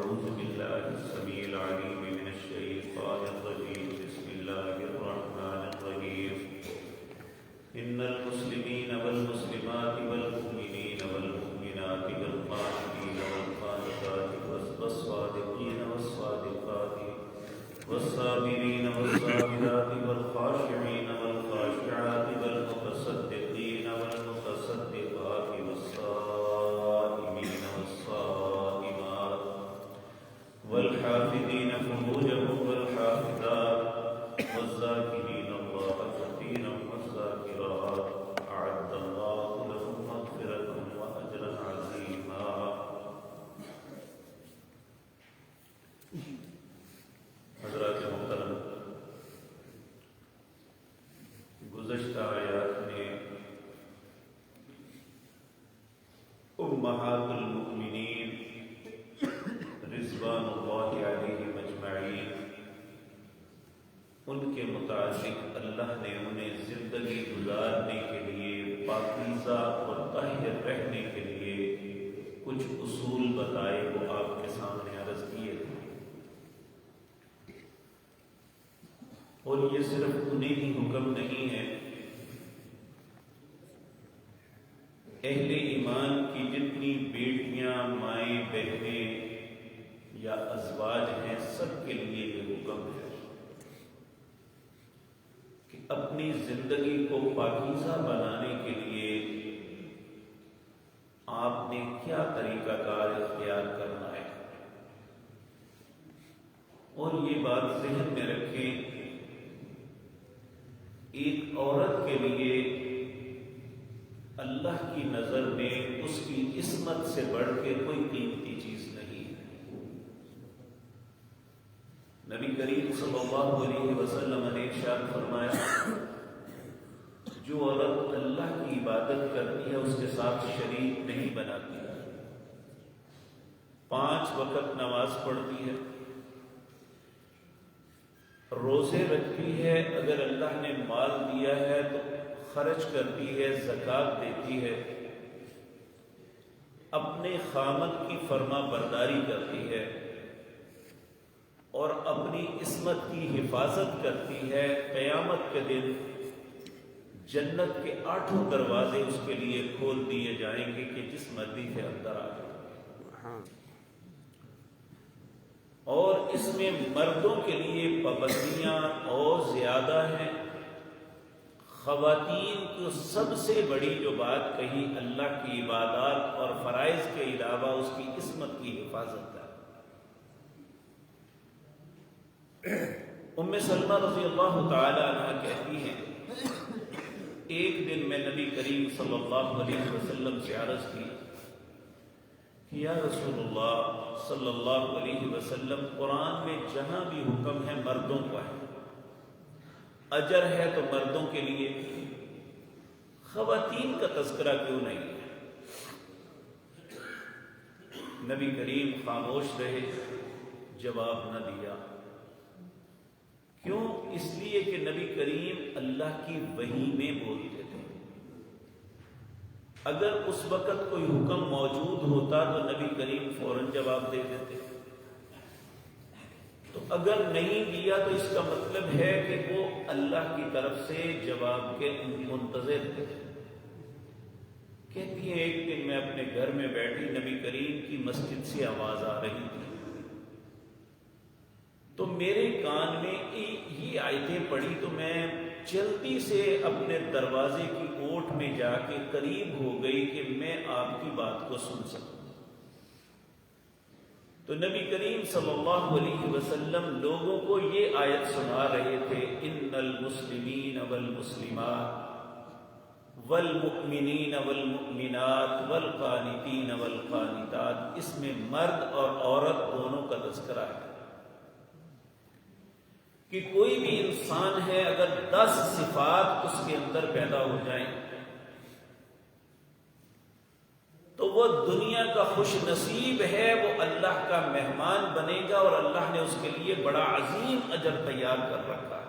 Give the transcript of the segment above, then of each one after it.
أعوذ بالله السميع العليم من الشيطان الرجيم بسم الله الرحمن الرحيم إن المسلمين والمسلمات والمؤمنين والمؤمنات والقانتين والقانتات والصادقين والصادقات والصابرين والصابرات والخاشعين والخاشعات والمتصدقين والمتصدقات والصائمين والصائمات والحافظين فروجهم والحافظات والذاكرين الله كثيرا والذاكرات أعد الله لهم مغفرة وأجرا عظيما. حضرات محترم، گزشتہ آیات میں امہات المؤمنین رضوان اللہ علیہم اجمعین، ان کے متعلق اللہ نے انہیں زندگی گزارنے کے لیے پاکیزہ اور طاہر رہنے کے لیے کچھ اصول بتائے، وہ آپ کے سامنے عرض کیے تھے. اور یہ صرف انہیں ہی حکم نہیں ہے، اہل ایمان کی جتنی بیٹیاں، مائیں، بہنیں یا ازواج ہیں، سب کے لیے یہ حکم ہے کہ اپنی زندگی کو پاکیزہ بنانے کے لیے آپ نے کیا طریقہ کار اختیار کرنا ہے. اور یہ بات ذہن میں رکھیں، ایک عورت کے لیے اللہ کی نظر میں اس کی عصمت سے بڑھ کے کوئی قیمتی چیز نہیں ہے. نبی کریم صلی اللہ علیہ وسلم نے ارشاد فرمایا، جو عورت اللہ کی عبادت کرتی ہے اس کے ساتھ شریک نہیں بناتی، 5 وقت نماز پڑھتی ہے، روزے رکھتی ہے، اگر اللہ نے مال دیا ہے تو خرچ کرتی ہے، زکوٰۃ دیتی ہے، اپنے خامد کی فرما برداری کرتی ہے اور اپنی عصمت کی حفاظت کرتی ہے. قیامت کے دن جنت کے 8 دروازے اس کے لیے کھول دیے جائیں گے کہ جس مرضی سے اندر آ جائے. اور اس میں مردوں کے لیے پابندیاں اور زیادہ ہیں. خواتین کو سب سے بڑی جو بات کہی، اللہ کی عبادات اور فرائض کے علاوہ اس کی عصمت کی حفاظت ہے. ام سلمہ رضی اللہ تعالی عنہ کہتی ہیں، ایک دن میں نبی کریم صلی اللہ علیہ وسلم سے عرض کی کہ یا رسول اللہ صلی اللہ علیہ وسلم، قرآن میں جہاں بھی حکم ہے مردوں کا ہے، اجر ہے تو مردوں کے لیے، خواتین کا تذکرہ کیوں نہیں ہے؟ نبی کریم خاموش رہے، جواب نہ دیا. کیوں؟ اس لیے کہ نبی کریم اللہ کی وحی میں بولتے تھے. اگر اس وقت کوئی حکم موجود ہوتا تو نبی کریم فوراً جواب دے دیتے. تو اگر نہیں دیا تو اس کا مطلب ہے کہ وہ اللہ کی طرف سے جواب کے منتظر تھے. کہتی ہیں ایک دن میں اپنے گھر میں بیٹھی، نبی کریم کی مسجد سے آواز آ رہی تھی، تو میرے کان میں یہ آیتیں پڑھی تو میں جلدی سے اپنے دروازے کی اوٹ میں جا کے قریب ہو گئی کہ میں آپ کی بات کو سن سکوں. تو نبی کریم صلی اللہ علیہ وسلم لوگوں کو یہ آیت سنا رہے تھے، ان المسلمین والمسلمات والمؤمنین والمؤمنات والقانتین والقانتات. اس میں مرد اور عورت دونوں کا تذکرہ ہے کہ کوئی بھی انسان ہے، اگر 10 صفات اس کے اندر پیدا ہو جائیں تو وہ دنیا کا خوش نصیب ہے، وہ اللہ کا مہمان بنے گا اور اللہ نے اس کے لیے بڑا عظیم اجر تیار کر رکھا ہے.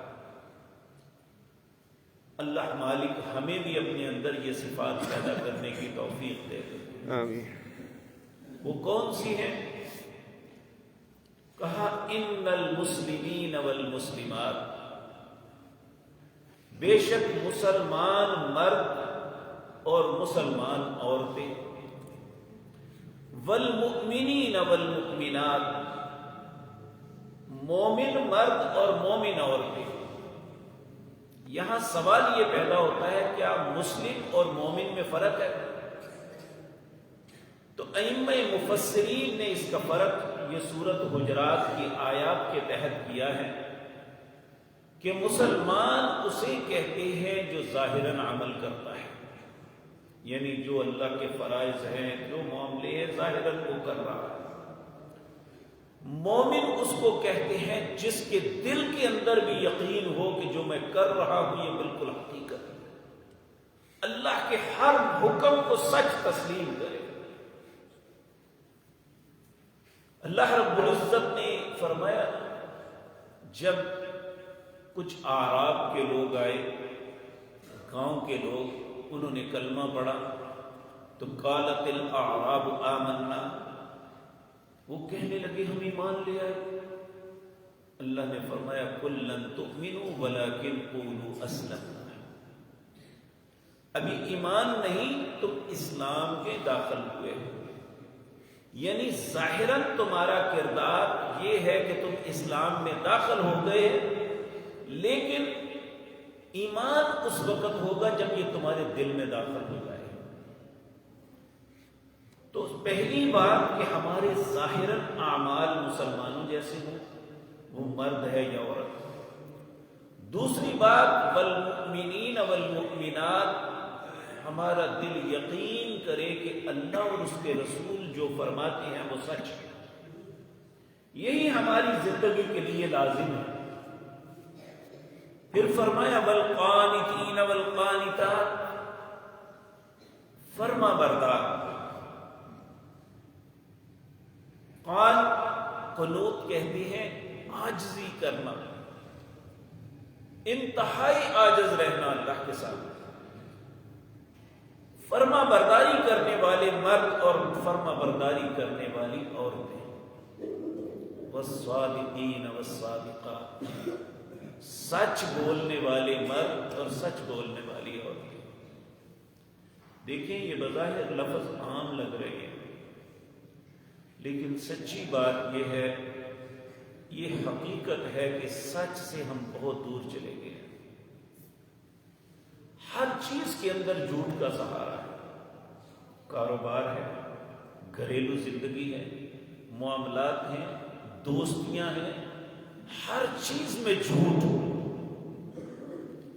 اللہ مالک ہمیں بھی اپنے اندر یہ صفات پیدا کرنے کی توفیق دے. آمین. وہ کون سی ہیں؟ کہا ان المسلمین والمسلمات، بے شک مسلمان مرد اور مسلمان عورتیں، والمؤمنین والمؤمنات، مومن مرد اور مومن عورتیں۔ یہاں سوال یہ پیدا ہوتا ہے کیا مسلم اور مومن میں فرق ہے؟ تو ائمہ مفسرین نے اس کا فرق یہ سورۃ حجرات کی آیات کے تحت کیا ہے کہ مسلمان اسے کہتے ہیں جو ظاہراً عمل کرتا ہے، یعنی جو اللہ کے فرائض ہیں، جو معاملے ہیں ظاہراً وہ کر رہا ہے۔ مومن اس کو کہتے ہیں جس کے دل کے اندر بھی یقین ہو کہ جو میں کر رہا ہوں یہ بالکل حقیقت ہے، اللہ کے ہر حکم کو سچ تسلیم کرے۔ اللہ رب العزت نے فرمایا جب کچھ اعراب کے لوگ آئے، گاؤں کے لوگ، انہوں نے کلمہ پڑھا تو قالت الاعراب آمنا، وہ کہنے لگے ہم ایمان لے آئے۔ اللہ نے فرمایا قل لن تؤمنوا ولکن قولوا اسلمنا، ابھی ایمان نہیں، تم اسلام کے داخل ہوئے ہو، یعنی ظاہراً تمہارا کردار یہ ہے کہ تم اسلام میں داخل ہو گئے، لیکن ایمان اس وقت ہوگا جب یہ تمہارے دل میں داخل ہو جائے۔ تو پہلی بات کہ ہمارے ظاہراً اعمال مسلمانوں جیسے ہوں، وہ مرد ہے یا عورت۔ دوسری بات والمؤمنین والمؤمنات، ہمارا دل یقین کرے کہ اللہ اور اس کے رسول جو فرماتے ہیں وہ سچ ہے، یہی ہماری زندگی کے لیے لازم ہے۔ پھر فرمایا والقانتین والقانتات، فرما بردار۔ قنوت کہتے ہیں عاجزی کرنا، انتہائی عاجز رہنا اللہ کے ساتھ، فرما برداری کرنے والے مرد اور فرما برداری کرنے والی عورتیں، والصادقین والصادقات، سچ بولنے والے مرد اور سچ بولنے والی عورتیں۔ دیکھیں یہ بظاہر لفظ عام لگ رہے ہیں، لیکن سچی بات یہ ہے، یہ حقیقت ہے کہ سچ سے ہم بہت دور چلے گئے ہیں۔ ہر چیز کے اندر جھوٹ کا سہارا ہے، کاروبار ہے، گھریلو زندگی ہے، معاملات ہیں، دوستیاں ہیں، ہر چیز میں جھوٹ۔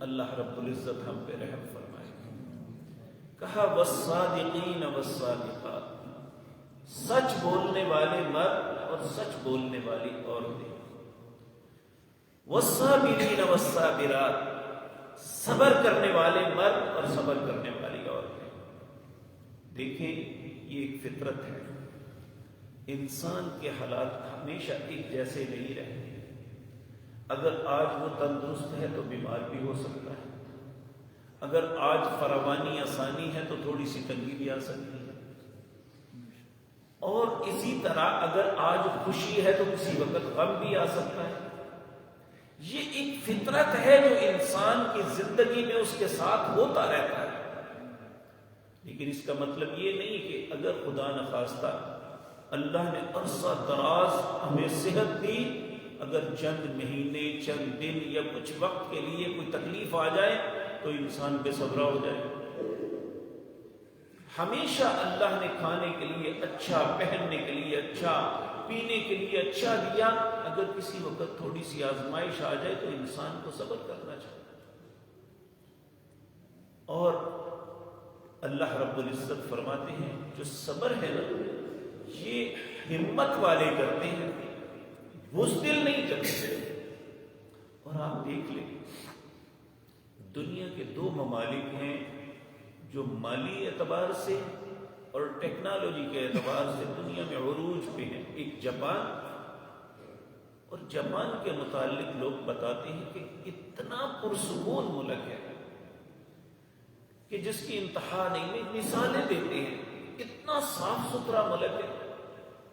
اللہ رب العزت ہم پہ رحم فرمائے۔ کہا والصادقین والصادقات، سچ بولنے والے مرد اور سچ بولنے والی عورتیں، والصابرین والصابرات، صبر کرنے والے مرد اور صبر کرنے والی عورتیں۔ دیکھیں یہ ایک فطرت ہے، انسان کے حالات ہمیشہ ایک جیسے نہیں رہتے۔ اگر آج وہ تندرست ہے تو بیمار بھی ہو سکتا ہے، اگر آج فراوانی آسانی ہے تو تھوڑی سی تنگی بھی آ سکتی ہے، اور اسی طرح اگر آج خوشی ہے تو کسی وقت غم بھی آ سکتا ہے۔ یہ ایک فطرت ہے جو انسان کی زندگی میں اس کے ساتھ ہوتا رہتا ہے، لیکن اس کا مطلب یہ نہیں کہ اگر خدا نخواستہ اللہ نے عرصہ دراز ہمیں صحت دی، اگر چند مہینے، چند دن یا کچھ وقت کے لیے کوئی تکلیف آ جائے تو انسان بے صبر ہو جائے۔ ہمیشہ اللہ نے کھانے کے لیے اچھا، پہننے کے لیے اچھا، پینے کے لیے اچھا دیا، اگر کسی وقت تھوڑی سی آزمائش آ جائے تو انسان کو صبر کرنا چاہیے۔ اور اللہ رب العزت فرماتے ہیں جو صبر ہے نا، یہ ہمت والے کرتے ہیں، بزدل نہیں کرتے۔ اور آپ دیکھ لیں دنیا کے دو ممالک ہیں جو مالی اعتبار سے اور ٹیکنالوجی کے اعتبار سے دنیا میں عروج پہ ہیں، ایک جاپان، اور جاپان کے متعلق لوگ بتاتے ہیں کہ اتنا پرسکون ملک ہے کہ جس کی انتہا نہیں، مثالیں دیتے ہیں، اتنا صاف ستھرا ملک ہے،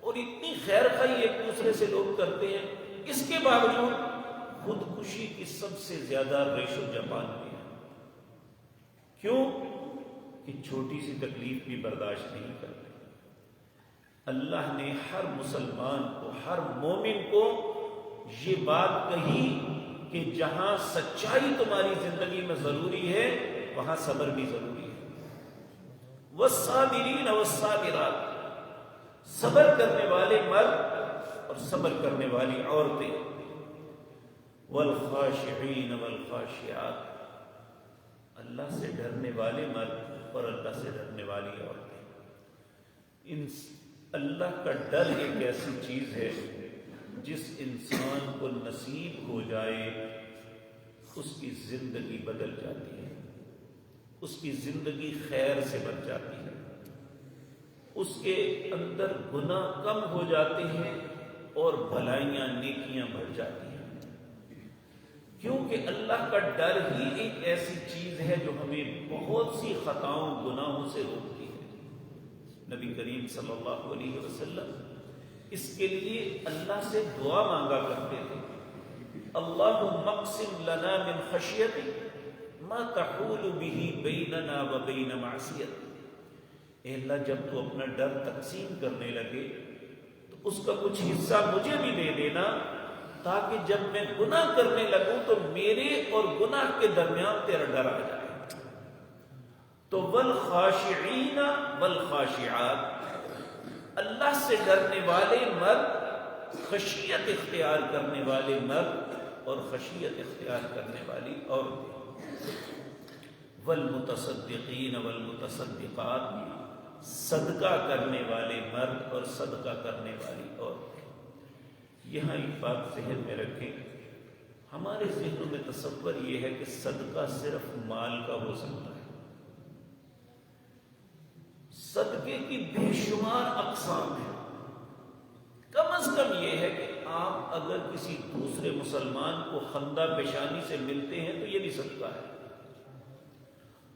اور اتنی خیر خواہی ایک دوسرے سے لوگ کرتے ہیں، اس کے باوجود خودکشی کی سب سے زیادہ ریشو جاپان میں ہے۔ کیوں؟ کہ چھوٹی سی تکلیف بھی برداشت نہیں کرتے۔ اللہ نے ہر مسلمان کو، ہر مومن کو یہ بات کہی کہ جہاں سچائی تمہاری زندگی میں ضروری ہے وہاں صبر بھی ضروری ہے۔ والصابرین والصابرات، صبر کرنے والے مرد اور صبر کرنے والی عورتیں، والخاشعین والخاشعات، اللہ سے ڈرنے والے مرد اور اللہ سے ڈرنے والی عورتیں۔ اللہ کا ڈر ایک ایسی چیز ہے جس انسان کو نصیب ہو جائے اس کی زندگی بدل جاتی ہے، اس کی زندگی خیر سے بن جاتی ہے، اس کے اندر گناہ کم ہو جاتے ہیں اور بھلائیاں نیکیاں بڑھ جاتی ہیں، کیونکہ اللہ کا ڈر ہی ایک ایسی چیز ہے جو ہمیں بہت سی خطاؤں گناہوں سے روکتی ہے۔ نبی کریم صلی اللہ علیہ وسلم اس کے لیے اللہ سے دعا مانگا کرتے تھے، اللہم اقسم لنا من خشیتک ما تحول به بیننا وبین معصیتک، اے اللہ جب تو اپنا ڈر تقسیم کرنے لگے تو اس کا کچھ حصہ مجھے بھی دے دینا، تاکہ جب میں گناہ کرنے لگوں تو میرے اور گناہ کے درمیان تیرا ڈر آ جائے۔ تو والخاشعین والخاشعات، اللہ سے ڈرنے والے مرد، خشیت اختیار کرنے والے مرد اور خشیت اختیار کرنے والی عورتیں، والمتصدقین والمتصدقات، صدقہ کرنے والے مرد اور صدقہ کرنے والی عورتیں۔ یہاں ایک بات ذہن میں رکھیں، ہمارے ذہنوں میں تصور یہ ہے کہ صدقہ صرف مال کا ہو سکتا ہے۔ صدقے کی بے شمار اقسام ہیں، کم از کم یہ ہے کہ آپ اگر کسی دوسرے مسلمان کو خندہ پیشانی سے ملتے ہیں تو یہ بھی صدقہ ہے۔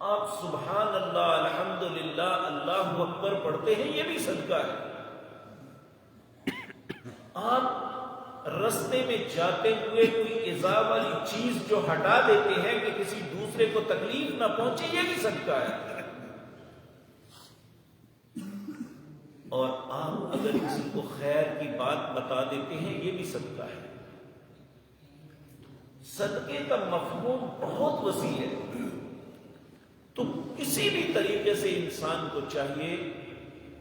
آپ سبحان اللہ، الحمدللہ، اللہ اکبر پڑھتے ہیں، یہ بھی صدقہ ہے۔ آپ رستے میں جاتے ہوئے کوئی ایذا والی چیز جو ہٹا دیتے ہیں کہ کسی دوسرے کو تکلیف نہ پہنچے، یہ بھی صدقہ ہے۔ اور آپ اگر کسی کو خیر کی بات بتا دیتے ہیں، یہ بھی صدقہ ہے۔ صدقے کا مفہوم بہت وسیع ہے، تو کسی بھی طریقے سے انسان کو چاہیے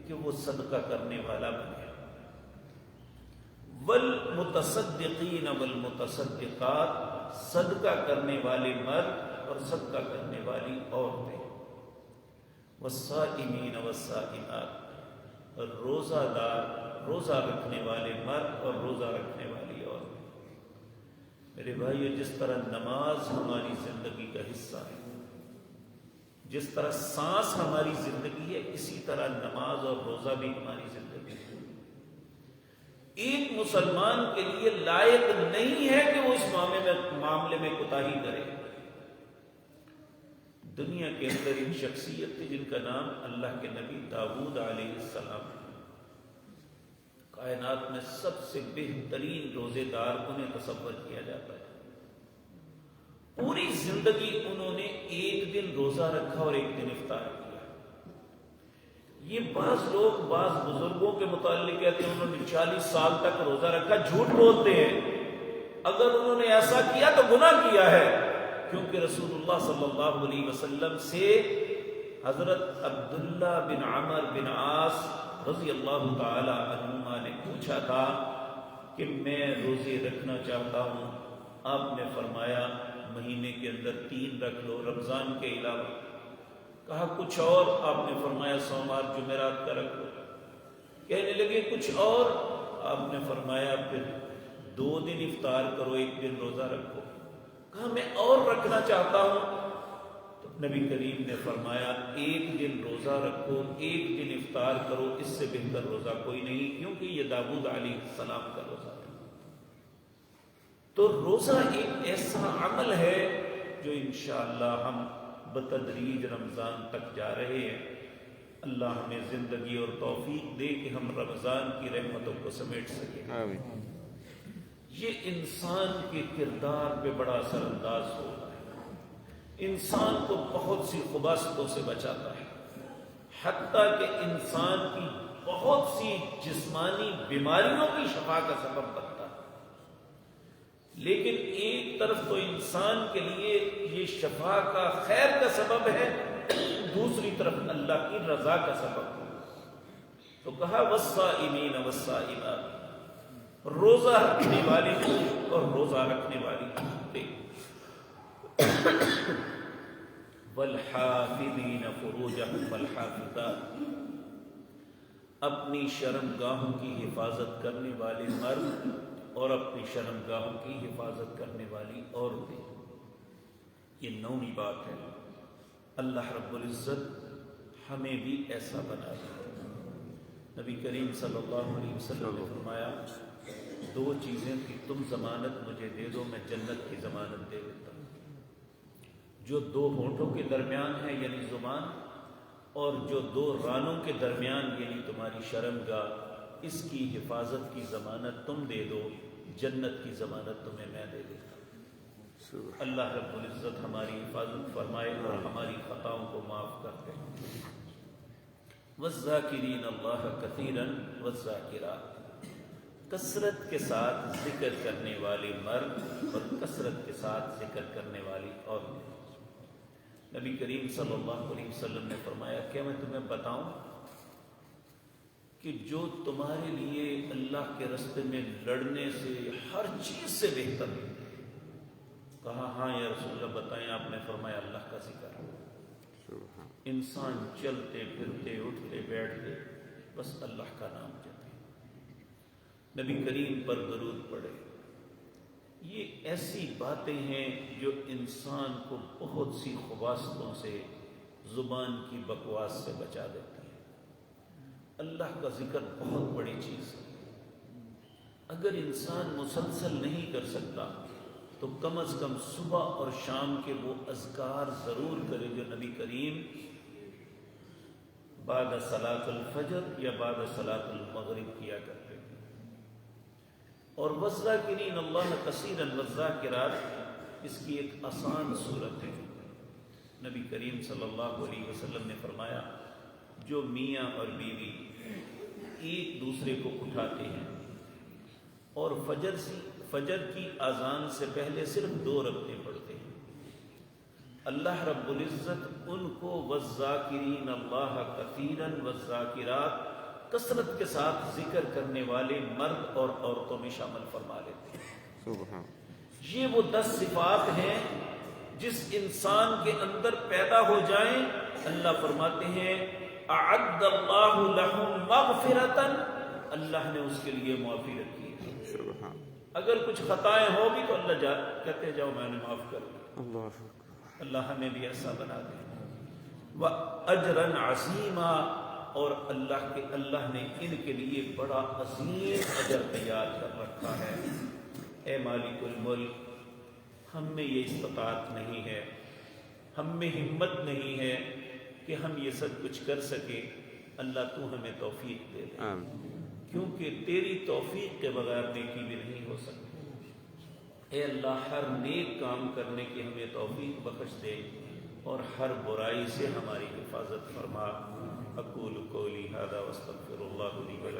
کہ وہ صدقہ کرنے والا بنے۔ والمتصدقین والمتصدقات، صدقہ کرنے والے مرد اور صدقہ کرنے والی عورتیں، والصائمین والصائمات، روزہ دار، روزہ رکھنے والے مرد اور روزہ رکھنے والی عورتیں۔ میرے بھائیو، جس طرح نماز ہماری زندگی کا حصہ ہے، جس طرح سانس ہماری زندگی ہے، اسی طرح نماز اور روزہ بھی ہماری زندگی ہے۔ ایک مسلمان کے لیے لائق نہیں ہے کہ وہ اس معاملے میں کوتاہی کرے۔ دنیا کے اندر ایک شخصیت تھی جن کا نام اللہ کے نبی داؤد علیہ السلام ہے۔ کائنات میں سب سے بہترین روزے دار انہیں تصور کیا جاتا ہے۔ پوری زندگی انہوں نے ایک دن روزہ رکھا اور ایک دن افطار کیا۔ یہ بعض لوگ بعض بزرگوں کے متعلق کہتے ہیں انہوں نے 40 سال تک روزہ رکھا، جھوٹ بولتے ہیں۔ اگر انہوں نے ایسا کیا تو گناہ کیا ہے، کیونکہ رسول اللہ صلی اللہ علیہ وسلم سے حضرت عبداللہ بن عمر بن عاص رضی اللہ تعالی عنہما نے پوچھا تھا کہ میں روزے رکھنا چاہتا ہوں۔ آپ نے فرمایا مہینے کے اندر 3 رکھ لو، رمضان کے علاوہ۔ کہا کچھ اور؟ آپ نے فرمایا سوموار جمعرات کا رکھ لو۔ کہنے لگے کچھ اور؟ آپ نے فرمایا پھر 2 دن افطار کرو، 1 دن روزہ رکھو۔ کہا میں اور رکھنا چاہتا ہوں۔ تو نبی کریم نے فرمایا 1 دن روزہ رکھو، 1 دن افطار کرو، اس سے بہتر روزہ کوئی نہیں، کیونکہ یہ داؤد علیہ السلام کا روزہ تھا۔ تو روزہ ایک ایسا عمل ہے جو انشاءاللہ ہم بتدریج رمضان تک جا رہے ہیں۔ اللہ ہمیں زندگی اور توفیق دے کہ ہم رمضان کی رحمتوں کو سمیٹ سکیں. آمین. یہ انسان کے کردار پہ بڑا اثر انداز ہوتا ہے، انسان کو بہت سی خباثتوں سے بچاتا ہے، حتیٰ کہ انسان کی بہت سی جسمانی بیماریوں کی شفا کا سبب بنتا ہے. لیکن ایک طرف تو انسان کے لیے یہ شفا کا خیر کا سبب ہے، دوسری طرف اللہ کی رضا کا سبب ہے. تو کہا والصائمین والصائمات، روزہ رکھنے والی اور روزہ رکھنے والی، والحافظین فروجہم والحافظات، اپنی شرمگاہوں کی حفاظت کرنے والے مرد اور اپنی شرمگاہوں کی حفاظت کرنے والی عورتیں. یہ نویں بات ہے. اللہ رب العزت ہمیں بھی ایسا بنا دے. نبی کریم صلی اللہ علیہ وسلم نے فرمایا دو چیزیں کی تم ضمانت مجھے دے دو، میں جنت کی ضمانت دے دیتا ہوں. جو دو ہونٹوں کے درمیان ہے یعنی زبان، اور جو دو رانوں کے درمیان یعنی تمہاری شرمگاہ، اس کی حفاظت کی ضمانت تم دے دو، جنت کی ضمانت تمہیں میں دے دیتا ہوں. اللہ رب العزت ہماری حفاظت فرمائے اور ہماری خطاؤں کو معاف کر دے. والذاکرین اللہ کثیرا والذاکرات، کثرت کے ساتھ ذکر کرنے والے مرد اور کثرت کے ساتھ ذکر کرنے والی عورتیں. نبی کریم صلی اللہ علیہ وسلم نے فرمایا کہ میں تمہیں بتاؤں کہ جو تمہارے لیے اللہ کے راستے میں لڑنے سے ہر چیز سے بہتر ہے. کہا ہاں یا رسول اللہ بتائیں. آپ نے فرمایا اللہ کا ذکر. انسان چلتے پھرتے اٹھتے بیٹھتے بس اللہ کا نام جپے، نبی کریم پر درود پڑھے. یہ ایسی باتیں ہیں جو انسان کو بہت سی خباثتوں سے، زبان کی بکواس سے بچا دیتی ہے. اللہ کا ذکر بہت بڑی چیز ہے. اگر انسان مسلسل نہیں کر سکتا تو کم از کم صبح اور شام کے وہ اذکار ضرور کرے جو نبی کریم بعد صلاۃ الفجر یا بعد صلاۃ المغرب کیا کرتے تھے. اور والذاکرین اللہ کثیرا والذاکرات، اس کی ایک آسان صورت ہے. نبی کریم صلی اللہ علیہ وسلم نے فرمایا جو میاں اور بیوی ایک دوسرے کو اٹھاتے ہیں اور فجر کی اذان سے پہلے صرف 2 رکعتیں پڑھتے ہیں، اللہ رب العزت ان کو والذاکرین اللہ کثیرا والذاکرات، کثرت کے ساتھ ذکر کرنے والے مرد اور عورتوں میں شامل فرما لیتے ہیں. سبحان. یہ وہ 10 صفات ہیں جس انسان کے اندر پیدا ہو جائیں، اللہ فرماتے ہیں اعد اللہ لہم مغفرتا، اللہ نے اس کے لیے معافی رکھی ہے. سبحان. اگر کچھ خطائیں ہوگی تو اللہ کہتے جاؤ میں نے معاف کر دی. اللہ اللہ ہمیں بھی ایسا بنا دے. وَأَجْرًا عَظِيمًا، اور اللہ نے ان کے لیے بڑا عظیم اجر تیار کر رکھا ہے. اے مالک الملک، ہم میں یہ استطاعت نہیں ہے، ہم میں ہمت نہیں ہے کہ ہم یہ سب کچھ کر سکیں. اللہ تو ہمیں توفیق دے دے، کیونکہ تیری توفیق کے بغیر نیکی بھی نہیں ہو سکتی. اے اللہ ہر نیک کام کرنے کی ہمیں توفیق بخش دے اور ہر برائی سے ہماری حفاظت فرما. اقول قولی ھذا واستغفر اللہ لی ولکم.